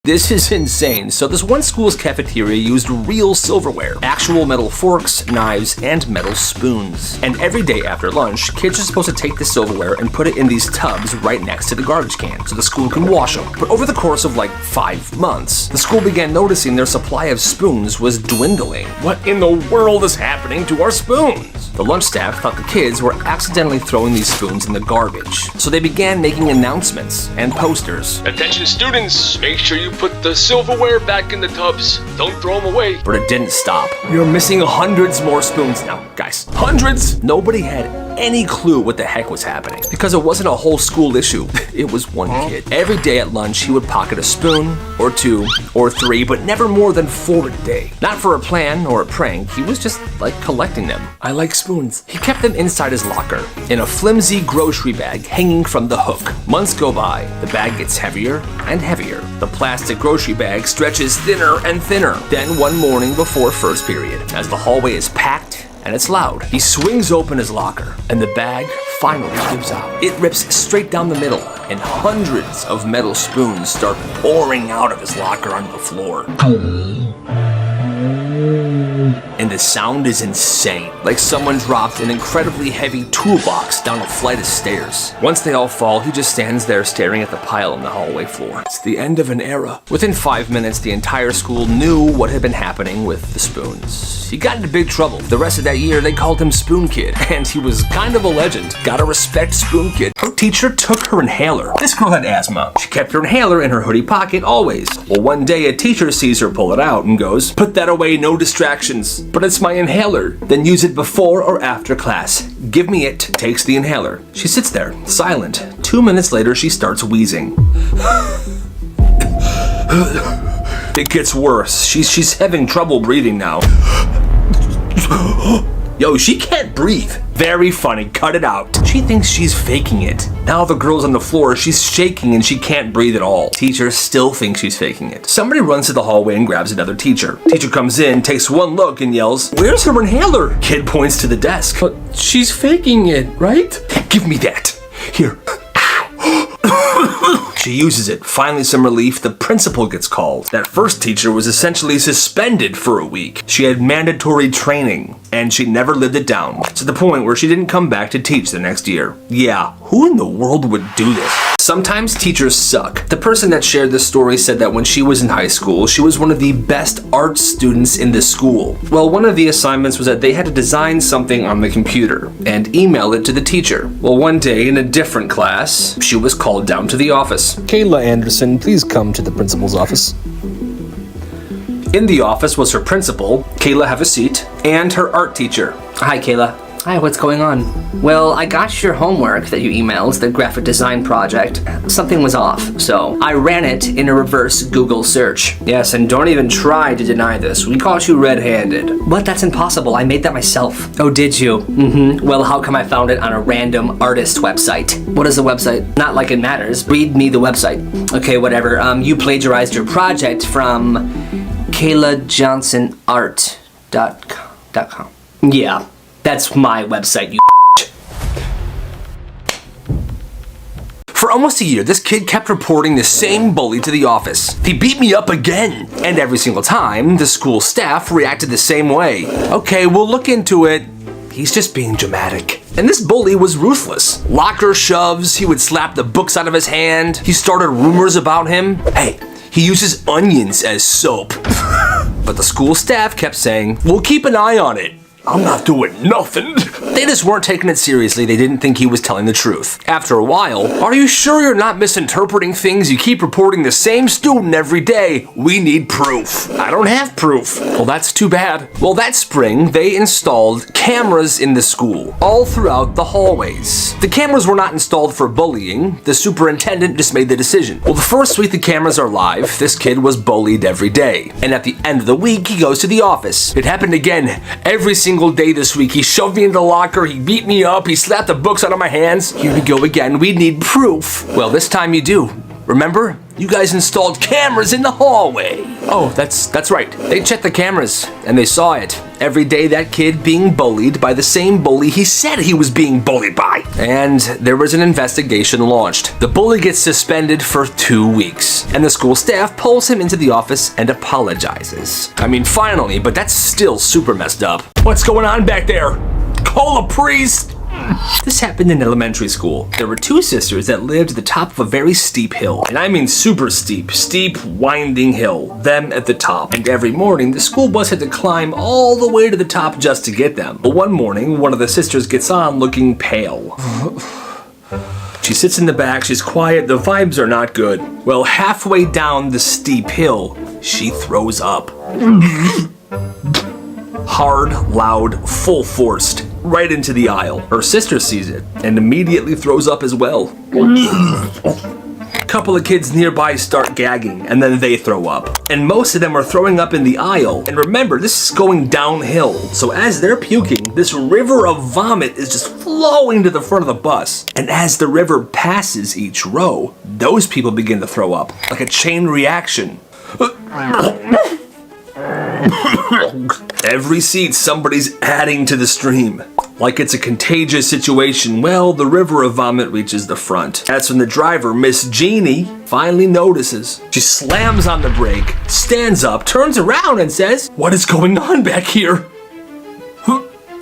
This is insane. So this one school's cafeteria used real silverware, actual metal forks, knives, and metal spoons. And every day after lunch, kids are supposed to take the silverware and put it in these tubs right next to the garbage can so the school can wash them. But over the course of like 5 months, the school began noticing their supply of spoons was dwindling. What in the world is happening to our spoons? The lunch staff thought the kids were accidentally throwing these spoons in the garbage. So they began making announcements and posters. Attention students, make sure you put the silverware back in the tubs. Don't throw them away. But it didn't stop. You're missing hundreds more spoons now, guys. Hundreds! Nobody had any clue what the heck was happening because it wasn't a whole school issue. It was one kid. Every day at lunch, he would pocket a spoon, or 2, or 3, but never more than 4 a day. Not for a plan or a prank, he was just like collecting them. I like spoons. He kept them inside his locker, in a flimsy grocery bag hanging from the hook. Months go by, the bag gets heavier and heavier. The plastic grocery bag stretches thinner and thinner. Then one morning before first period, as the hallway is packed and it's loud, he swings open his locker and the bag finally gives out. It rips straight down the middle and hundreds of metal spoons start pouring out of his locker onto the floor. And the sound is insane, like someone dropped an incredibly heavy toolbox down a flight of stairs. Once they all fall, he just stands there staring at the pile on the hallway floor. It's the end of an era. Within 5 minutes, the entire school knew what had been happening with the spoons. He got into big trouble. The rest of that year, they called him Spoon Kid, and he was kind of a legend. Gotta respect Spoon Kid. Her teacher took her inhaler. This girl had asthma. She kept her inhaler in her hoodie pocket always. Well, one day a teacher sees her pull it out and goes, "Put that away, no distractions." "But it's my inhaler." "Then use it before or after class." "Give me it." Takes the inhaler. She sits there, silent. 2 minutes later, she starts wheezing. It gets worse. She's having trouble breathing now. Yo, she can't breathe. Very funny, cut it out. She thinks she's faking it. Now the girl's on the floor, she's shaking and she can't breathe at all. Teacher still thinks she's faking it. Somebody runs to the hallway and grabs another teacher. Teacher comes in, takes one look and yells, "Where's her inhaler?" Kid points to the desk. "But she's faking it, right?" "Give me that. Here." She uses it. Finally, some relief. The principal gets called. That first teacher was essentially suspended for a week. She had mandatory training, and she never lived it down, to the point where she didn't come back to teach the next year. Yeah, who in the world would do this? Sometimes teachers suck. The person that shared this story said that when she was in high school, she was one of the best art students in the school. Well, one of the assignments was that they had to design something on the computer and email it to the teacher. Well, one day in a different class, she was called down to the office. Kayla Anderson, please come to the principal's office. In the office was her principal, Kayla, have a seat, and her art teacher. Hi, Kayla. Hi, what's going on? Well, I got your homework that you emailed, the graphic design project. Something was off, so I ran it in a reverse Google search. Yes, and don't even try to deny this. We caught you red-handed. But that's impossible. I made that myself. Oh, did you? Well, how come I found it on a random artist website? What is the website? Not like it matters. Read me the website. Okay, whatever. You plagiarized your project from KaylaJohnsonArt.com. Yeah. That's my website, you For almost a year, this kid kept reporting the same bully to the office. "He beat me up again." And every single time, the school staff reacted the same way. "Okay, we'll look into it. He's just being dramatic." And this bully was ruthless. Locker shoves, he would slap the books out of his hand. He started rumors about him. Hey, he uses onions as soap. But the school staff kept saying, "We'll keep an eye on it." "I'm not doing nothing." They just weren't taking it seriously. They didn't think he was telling the truth. After a while, "Are you sure you're not misinterpreting things? You keep reporting the same student every day. We need proof." "I don't have proof." "Well, that's too bad." Well, that spring, they installed cameras in the school, all throughout the hallways. The cameras were not installed for bullying. The superintendent just made the decision. Well, the first week the cameras are live, this kid was bullied every day. And at the end of the week, he goes to the office. "It happened again. Every single day this week. He shoved me in the locker, he beat me up, he slapped the books out of my hands. Here we go again. We need proof." "Well, this time you do. Remember? You guys installed cameras in the hallway. Oh, that's right. They checked the cameras, and they saw it. Every day that kid being bullied by the same bully he said he was being bullied by. And there was an investigation launched. The bully gets suspended for 2 weeks, and the school staff pulls him into the office and apologizes. I mean, finally, but that's still super messed up. What's going on back there? Call a priest! This happened in elementary school. There were 2 sisters that lived at the top of a very steep hill. And I mean super steep, winding hill. Them at the top. And every morning, the school bus had to climb all the way to the top just to get them. But one morning, one of the sisters gets on looking pale. She sits in the back, she's quiet, the vibes are not good. Well, halfway down the steep hill, she throws up. Hard, loud, full forced, right into the aisle. Her sister sees it and immediately throws up as well. A couple of kids nearby start gagging and then they throw up. And most of them are throwing up in the aisle. And remember, this is going downhill. So as they're puking, this river of vomit is just flowing to the front of the bus. And as the river passes each row, those people begin to throw up, like a chain reaction. Every seat, somebody's adding to the stream. Like it's a contagious situation. Well, the river of vomit reaches the front. That's when the driver, Miss Jeannie, finally notices. She slams on the brake, stands up, turns around and says, "What is going on back here?"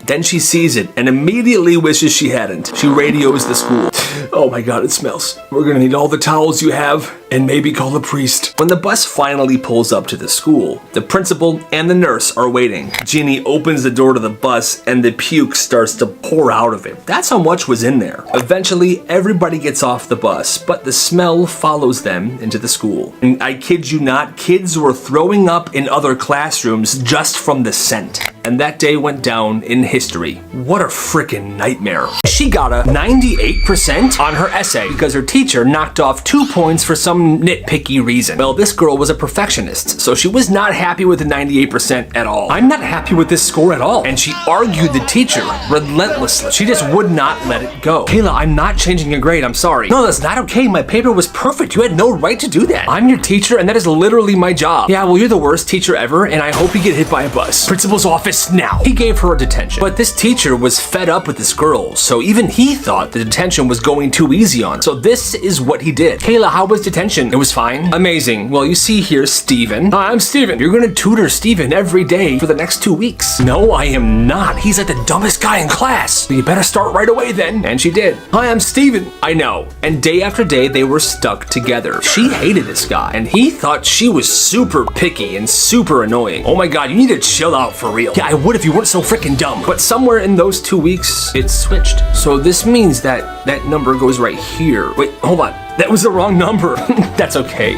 Then she sees it and immediately wishes she hadn't. She radios the school. "Oh my God, it smells. We're gonna need all the towels you have and maybe call a priest." When the bus finally pulls up to the school, the principal and the nurse are waiting. Jeannie opens the door to the bus and the puke starts to pour out of it. That's how much was in there. Eventually, everybody gets off the bus, but the smell follows them into the school. And I kid you not, kids were throwing up in other classrooms just from the scent. And that day went down in history. What a freaking nightmare. She got a 98% on her essay because her teacher knocked off 2 points for some nitpicky reason. Well, this girl was a perfectionist, so she was not happy with the 98% at all. I'm not happy with this score at all. And she argued the teacher relentlessly. She just would not let it go. "Kayla, I'm not changing your grade, I'm sorry." "No, that's not okay. My paper was perfect. You had no right to do that. I'm your teacher and that is literally my job." "Yeah, well, you're the worst teacher ever and I hope you get hit by a bus. Principal's office now." He gave her a detention. But this teacher was fed up with this girl, so even he thought the detention was going too easy on her. So this is what he did. "Kayla, how was detention?" "It was fine." "Amazing. Well, you see here, Steven." "Hi, I'm Steven. You're gonna tutor Steven every day for the next 2 weeks." "No, I am not. He's like the dumbest guy in class." "You better start right away then." And she did. "Hi, I'm Steven." "I know." And day after day, they were stuck together. She hated this guy, and he thought she was super picky and super annoying. Oh my God, you need to chill out for real. "Yeah, I would if you weren't so freaking dumb." But somewhere in those 2 weeks, it switched. So this means that that number goes right here. Wait, hold on. That was the wrong number. That's okay.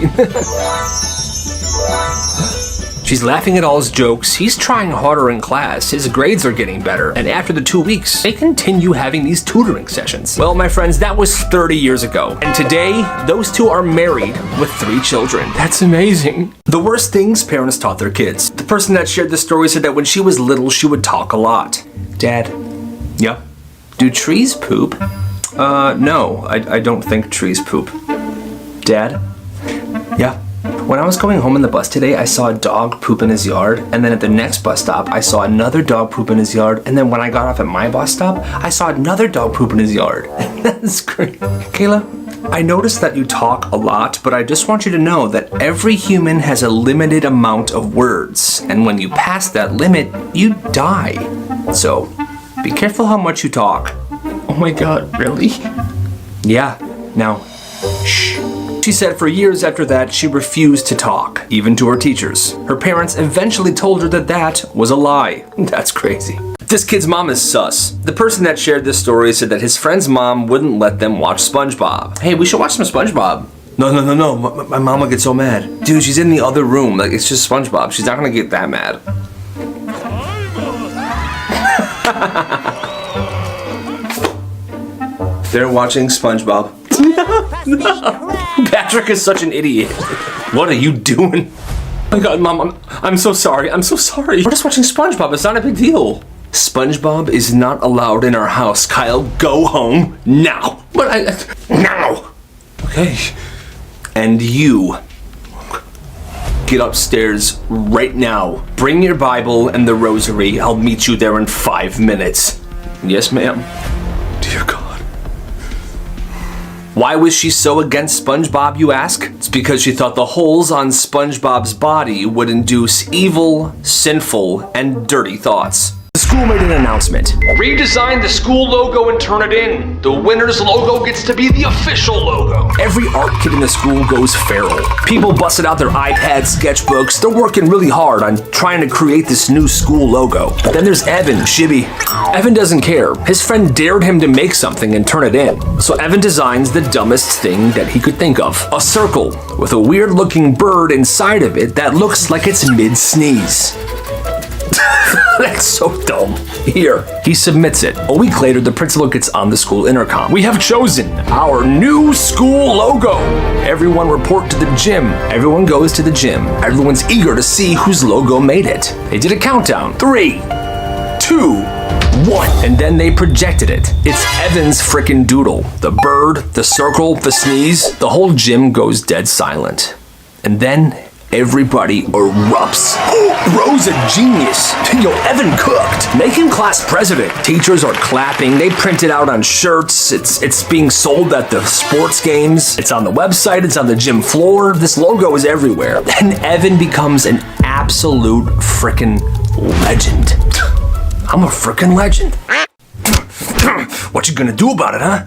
She's laughing at all his jokes. He's trying harder in class. His grades are getting better. And after the 2 weeks, they continue having these tutoring sessions. Well, my friends, that was 30 years ago. And today, those two are married with 3 children. That's amazing. The worst things parents taught their kids. The person that shared this story said that when she was little, she would talk a lot. "Dad." "Yeah." "Do trees poop?" No, I don't think trees poop." "Dad?" "Yeah." "When I was going home in the bus today, I saw a dog poop in his yard, and then at the next bus stop, I saw another dog poop in his yard, and then when I got off at my bus stop, I saw another dog poop in his yard." That's great. "Kayla, I noticed that you talk a lot, but I just want you to know that every human has a limited amount of words, and when you pass that limit, you die. So, be careful how much you talk." "Oh my God, really?" "Yeah. Now, shh." She said for years after that, she refused to talk, even to her teachers. Her parents eventually told her that that was a lie. That's crazy. This kid's mom is sus. The person that shared this story said that his friend's mom wouldn't let them watch SpongeBob. "Hey, we should watch some SpongeBob." No. My mom will get so mad. "Dude, she's in the other room. Like, it's just SpongeBob. She's not gonna get that mad." They're watching SpongeBob. No. Patrick is such an idiot. What are you doing? "Oh my God, Mom, I'm so sorry. I'm so sorry. We're just watching SpongeBob. It's not a big deal." "SpongeBob is not allowed in our house, Kyle. Go home now." "But now." "Okay." And you get upstairs right now. Bring your Bible and the rosary. I'll meet you there in 5 minutes. Yes, ma'am. Dear God. Why was she so against SpongeBob, you ask? It's because she thought the holes on SpongeBob's body would induce evil, sinful, and dirty thoughts. The school made an announcement. Redesign the school logo and turn it in. The winner's logo gets to be the official logo. Every art kid in the school goes feral. People busted out their iPads, sketchbooks. They're working really hard on trying to create this new school logo. Then there's Evan, Shibby. Evan doesn't care. His friend dared him to make something and turn it in. So Evan designs the dumbest thing that he could think of. A circle with a weird looking bird inside of it that looks like it's mid-sneeze. That's so dumb. Here, he submits it. A week later, the principal gets on the school intercom. We have chosen our new school logo. Everyone report to the gym. Everyone goes to the gym. Everyone's eager to see whose logo made it. They did a countdown. 3, 2, 1. And then they projected it. It's Evan's frickin' doodle. The bird, the circle, the sneeze. The whole gym goes dead silent. And then everybody erupts. Bro's a genius. Yo, Evan cooked. Make him class president. Teachers are clapping. They print it out on shirts. It's being sold at the sports games. It's on the website. It's on the gym floor. This logo is everywhere. And Evan becomes an absolute frickin' legend. I'm a frickin' legend. What you gonna do about it, huh?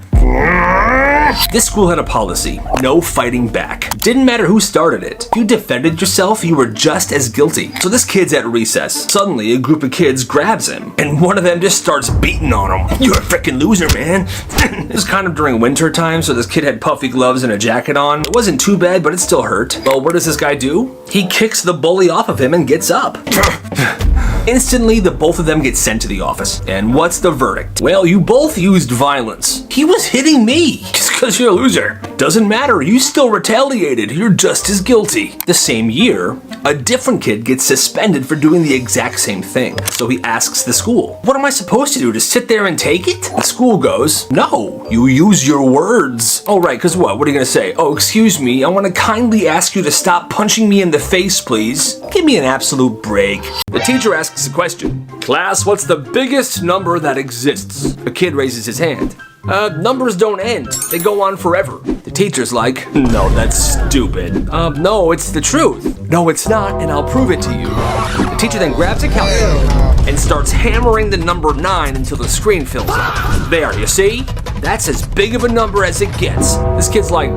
This school had a policy, no fighting back. Didn't matter who started it. If you defended yourself, you were just as guilty. So this kid's at recess. Suddenly, a group of kids grabs him, and one of them just starts beating on him. You're a freaking loser, man. It was kind of during winter time, so this kid had puffy gloves and a jacket on. It wasn't too bad, but it still hurt. Well, what does this guy do? He kicks the bully off of him and gets up. Instantly, the both of them get sent to the office. And what's the verdict? Well, you both used violence. He was hitting me. Just because you're a loser. Doesn't matter, you still retaliated. You're just as guilty. The same year, a different kid gets suspended for doing the exact same thing. So he asks the school, what am I supposed to do, just sit there and take it? The school goes, no, you use your words. Oh right, because what are you gonna say? Oh, excuse me, I want to kindly ask you to stop punching me in the face, please. Give me an absolute break. The teacher asks a question. Class, what's the biggest number that exists? A kid raises his hand. Numbers don't end. They go on forever. The teacher's like, no, that's stupid. No, it's the truth. No, it's not, and I'll prove it to you. The teacher then grabs a calculator and starts hammering the number 9 until the screen fills up. There, you see? That's as big of a number as it gets. This kid's like,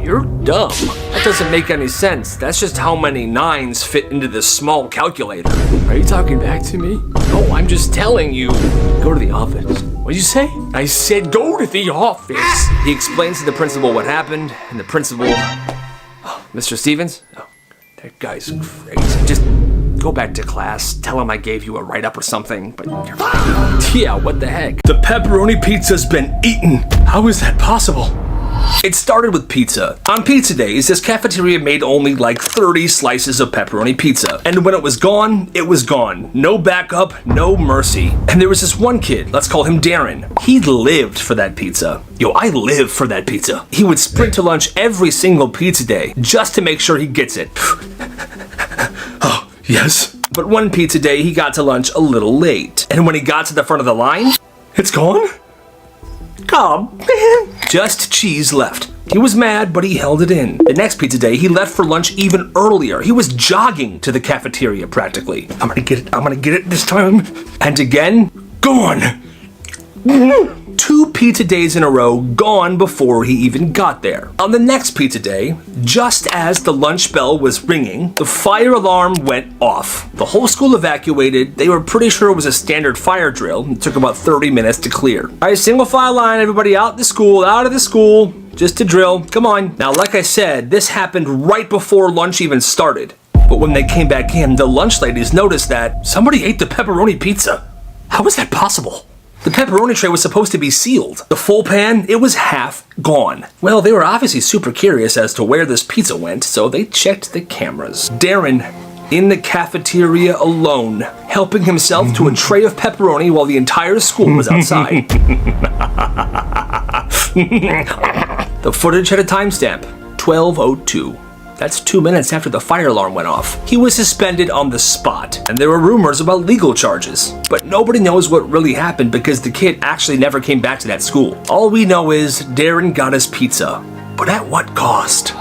you're dumb. That doesn't make any sense. That's just how many 9s fit into this small calculator. Are you talking back to me? No, I'm just telling you. Go to the office. What'd you say? I said go to the office. He explains to the principal what happened, and the principal, Mr. Stevens? Oh, that guy's crazy. Just go back to class, tell him I gave you a write-up or something, but you're fine. Yeah, what the heck? The pepperoni pizza's been eaten. How is that possible? It started with pizza. On pizza days, this cafeteria made only like 30 slices of pepperoni pizza. And when it was gone, it was gone. No backup, no mercy. And there was this one kid, let's call him Darren. He lived for that pizza. Yo, I live for that pizza. He would sprint to lunch every single pizza day just to make sure he gets it. Oh, yes. But one pizza day, he got to lunch a little late. And when he got to the front of the line, it's gone? Oh, man. Just cheese left. He was mad, but he held it in. The next pizza day, he left for lunch even earlier. He was jogging to the cafeteria, practically. I'm gonna get it this time. And again, gone. 2 pizza days in a row gone before he even got there. On the next pizza day, just as the lunch bell was ringing, the fire alarm went off. The whole school evacuated. They were pretty sure it was a standard fire drill. It took about 30 minutes to clear. All right, single file line, everybody out of the school, just to drill. Come on. Now, like I said, this happened right before lunch even started. But when they came back in, the lunch ladies noticed that somebody ate the pepperoni pizza. How is that possible? The pepperoni tray was supposed to be sealed. The full pan, it was half gone. Well, they were obviously super curious as to where this pizza went, so they checked the cameras. Darren, in the cafeteria alone, helping himself to a tray of pepperoni while the entire school was outside. The footage had a timestamp. 12:02. That's 2 minutes after the fire alarm went off. He was suspended on the spot, and there were rumors about legal charges. But nobody knows what really happened because the kid actually never came back to that school. All we know is Darren got his pizza. But at what cost?